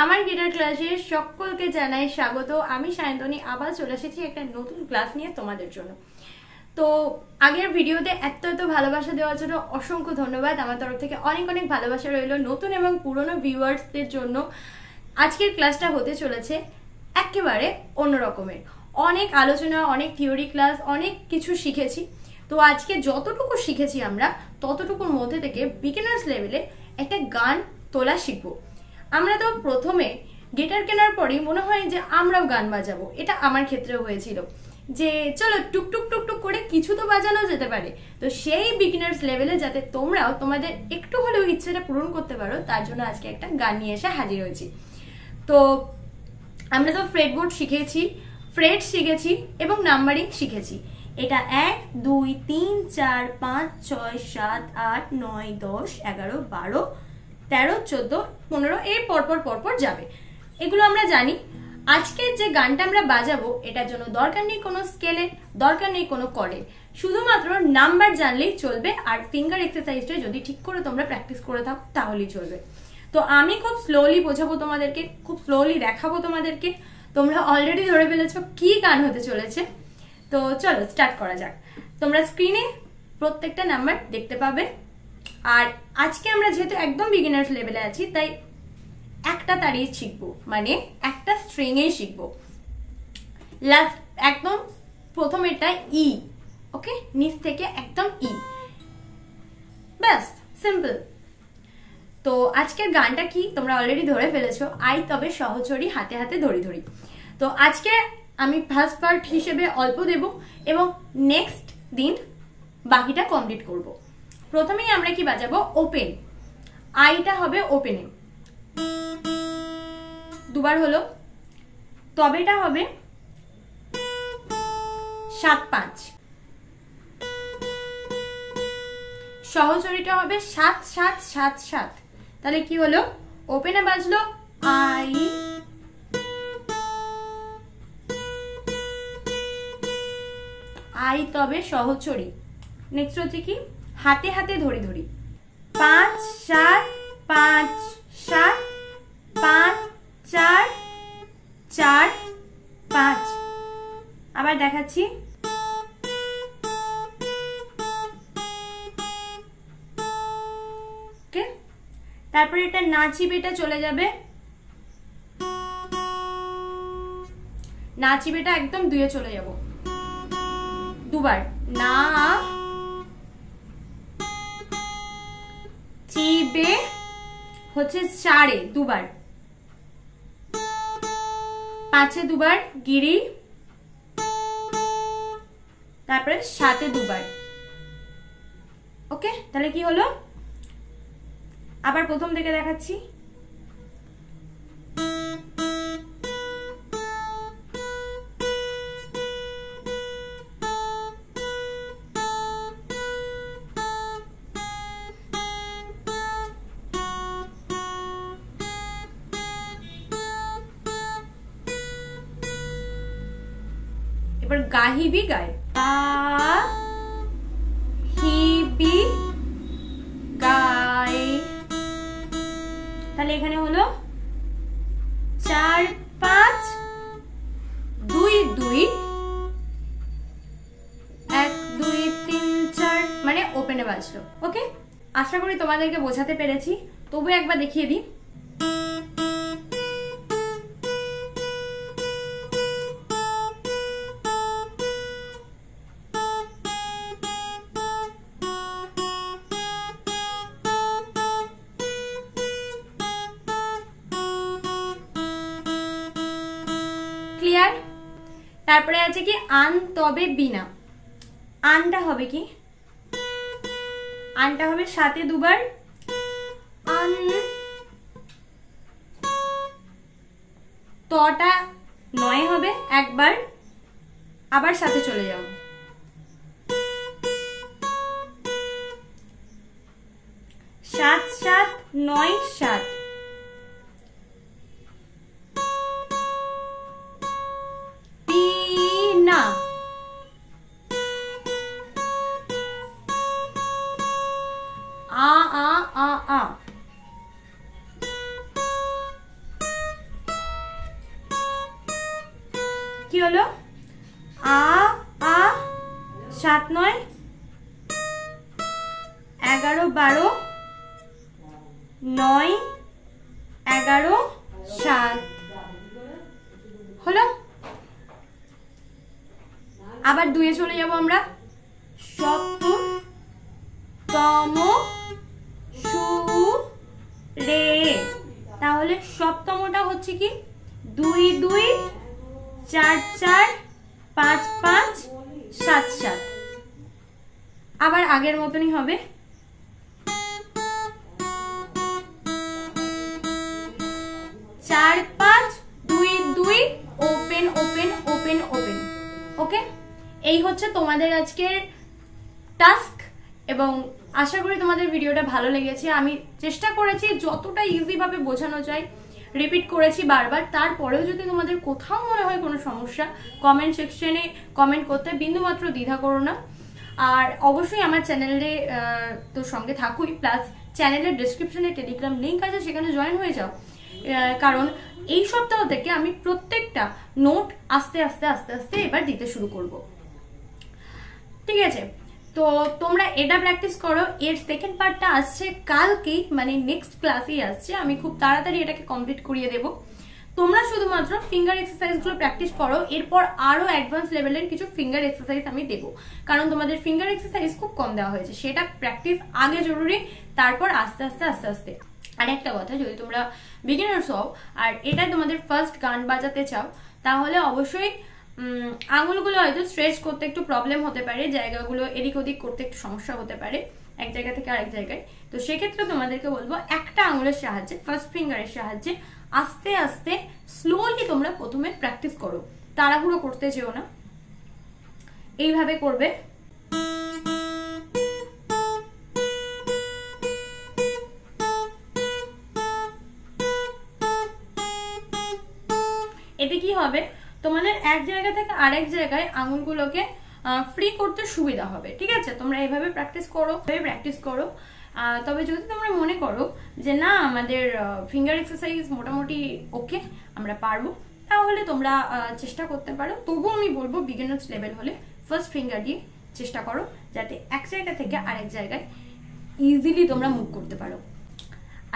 আমার গিটার ক্লাসে সকলকে জানাই স্বাগত। আমি সায়ন্তনী আবার চলে এসেছি একটা নতুন ক্লাস নিয়ে তোমাদের জন্য। তো আগের ভিডিওতে এত ভালোবাসা দেওয়ার জন্য অসংখ্য ধন্যবাদ। আমার তরফ থেকে অনেক অনেক ভালোবাসা রইল নতুন এবং পুরনো ভিউয়ার্সদের জন্য। আজকের ক্লাসটা হতে চলেছে একেবারে অন্য রকমের। অনেক আলোচনা, অনেক থিওরি ক্লাস, অনেক কিছু শিখেছি। তো আজকে যতটুকু শিখেছি আমরা ততটুকুর মধ্যে থেকে বিগিনার্স লেভেলে একটা গান তোলা শিখবো। আমরা তো প্রথমে গিটার কেনার পরেই মনে হয় যে আমরাও গান বাজাবো। এটা আমার ক্ষেত্রেও হয়েছিল যে চলো টুকটুক টুকটুক করে কিছু তো বাজানো যেতে পারে। তো সেই বিগিনার্স লেভেলে যাতে তোমরাও তোমাদের একটু হলেও ইচ্ছেটা পূরণ করতে পারো, তার জন্য আজকে একটা গান নিয়ে এসে হাজির হয়েছি। তো আমরা তো ফ্রেটবোর্ড শিখেছি, ফ্রেট শিখেছি এবং নাম্বারিং শিখেছি। এটা 1 2 3 4 5 6 7 8 9 10 11 12 13 14 15 এর পরপর যাবে, এগুলো আমরা জানি। আজকের যে গানটা আমরা বাজাবো এটার জন্য দরকার নেই কোনো স্কেলের, দরকার নেই কোনো কর্ডের, শুধুমাত্র নাম্বার জানলেই চলবে। আর ফিঙ্গার এক্সারসাইজটা যদি ঠিক করে তোমরা প্র্যাকটিস করে থাকো তাহলেই চলবে। তো আমি খুব স্লোলি বোঝাবো তোমাদেরকে, খুব স্লোলি দেখাবো তোমাদেরকে। তোমরা অলরেডি ধরে ফেলেছো কি গান হতে চলেছে। তো চলো স্টার্ট করা যাক। তোমরা স্ক্রিনে প্রত্যেকটা নাম্বার দেখতে পাবে। আর আজকে আমরা যেহেতু একদম বিগিনার্স লেভেলে আছি, তাই একটা তাড়িয়ে শিখবো, মানে একটা স্ট্রিং এ শিখবো। লাস্ট একদম প্রথমেরটা ই, ওকে, নিচ থেকে একদম ই, ব্যাস, সিম্পল। তো আজকের গানটা কি তোমরা অলরেডি ধরে ফেলেছো, আই তবে সহচরী হাতে হাতে ধরি ধরি। তো আজকে আমি ফার্স্ট পার্ট হিসেবে অল্প দেব এবং নেক্সট দিন বাকিটা কমপ্লিট করব। প্রথমেই আমরা কি বাজাবো, ওপেন। আইটা হবে ওপেনে, দুবার হলো। তবেটা হবে 7-5, সহচরীটা হবে 7-7-7-7। তাহলে কি হলো, ওপেনে বাজলো আই, আই তবে সহচরী। নেক্সট হচ্ছে কি, হাতে হাতে ধরি ধরি, 5-7-5-7 5-4-4-5। আবার দেখাচ্ছি, ওকে। তারপরে এটা নাচিবেটা চলে যাবে, নাচিবেটা একদম দুয়ে চলে যাব, দুবার না চিবে হচ্ছে 4-এ দুবার, 5-এ দুবার গিরি, তারপরে 7-এ দুবার। ওকে, তাহলে কি হলো, আবার প্রথম থেকে দেখাচ্ছি। এবার গাহিবি গায়, হিবি গায়। তাহলে এখানে হলো 4-5-2-2 1-2-3-4, মানে ওপেনে বাজলো। ওকে, আশা করি তোমাদেরকে বোঝাতে পেরেছি। তবু একবার দেখিয়ে দিই। ক্লিয়ার? তারপরে আছে কি, আন তবে বিনা। আনটা হবে কি, আনটা হবে 7-এ দুবার, আন। তটা 9-এ হবে একবার, আবার 7-এ চলে যাও, 7-7-9-7। বিনা, আ আ আ আ, কি হলো, আ আ 7 9 11 12 9 11 7 হলো। আবার 2 এ চলে যাব আমরা, সপ্তম সুরে। তাহলে সপ্তমটা হচ্ছে কি 2 2 4 4 5 5 7 7। আবার আগের মতনই হবে, 4 5 2 2 ওপেন ওপেন ওপেন ওপেন। ওকে, এই হচ্ছে তোমাদের আজকের টাস্ক এবং আশা করি তোমাদের ভিডিওটা ভালো লেগেছে। আমি চেষ্টা করেছি যতটা ইজি ভাবে বোঝানো যায়, রিপিট করেছি বারবার। তারপরেও যদি তোমাদের কোথাও মনে হয় কোনো সমস্যা, কমেন্ট সেকশনে কমেন্ট করতে বিন্দুমাত্র দ্বিধা করো না। আর অবশ্যই আমার চ্যানেলে তো সঙ্গে থাকুই, প্লাস চ্যানেলের ডেসক্রিপশনে টেলিগ্রাম লিঙ্ক আছে, সেখানে জয়েন হয়ে যাও। কারণ এই সপ্তাহ থেকে আমি প্রত্যেকটা নোট আস্তে আস্তে আস্তে আস্তে এবার দিতে শুরু করব। ঠিক আছে, তো তোমরা এটা প্র্যাকটিস করো। এর সেকেন্ড পার্টটা আসছে কালকেই, মানে নেক্সট ক্লাসেই আসছে। আমি খুব তাড়াতাড়ি এটাকে কমপ্লিট করিয়ে দেবো। তোমরা শুধুমাত্র ফিঙ্গার এক্সারসাইজগুলো প্র্যাকটিস করো। এরপর আরো অ্যাডভান্স লেভেলের কিছু ফিঙ্গার এক্সারসাইজ আমি দেবো, কারণ তোমাদের ফিঙ্গার এক্সারসাইজ খুব কম দেওয়া হয়েছে। সেটা প্র্যাকটিস আগে জরুরি, তারপর আস্তে আস্তে আস্তে আস্তে। আর একটা কথা, যদি তোমরা বিগিনার্স হও আর এটা তোমাদের ফার্স্ট গান বাজাতে চাও, তাহলে অবশ্যই আঙুলগুলো হয়তো স্ট্রেচ করতে একটু প্রবলেম হতে পারে, জায়গাগুলো এদিক ওদিক করতে একটু সমস্যা হতে পারে এক জায়গা থেকে আরেক জায়গায়। তো সেক্ষেত্রে তোমাদেরকে বলবো একটা আঙুলের সাহায্যে, ফার্স্ট ফিঙ্গারের সাহায্যে আস্তে আস্তে স্লোলি তোমরা প্রথমে প্র্যাকটিস করো, তাড়াহুড়ো করতে যেও না, এইভাবে করবে। এতে কি হবে, তোমাদের এক জায়গা থেকে আরেক জায়গায় আঙুলগুলোকে ফ্রি করতে সুবিধা হবে। ঠিক আছে, তোমরা এইভাবে প্র্যাকটিস করো। তবে যদি তোমরা মনে করো যে না আমাদের ফিঙ্গার এক্সারসাইজ মোটামুটি ওকে, আমরা পারবো, তাহলে তোমরা চেষ্টা করতে পারো। তবুও আমি বলবো বিগিনার্স লেভেল হলে ফার্স্ট ফিঙ্গার দিয়ে চেষ্টা করো, যাতে এক জায়গা থেকে আরেক জায়গায় ইজিলি তোমরা মুভ করতে পারো।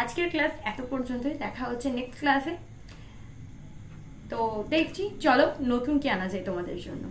আজকের ক্লাস এত পর্যন্তই, দেখা হচ্ছে নেক্সট ক্লাসে। তো দেখছি, চলো নতুন কি আনা যায় তোমাদের জন্য।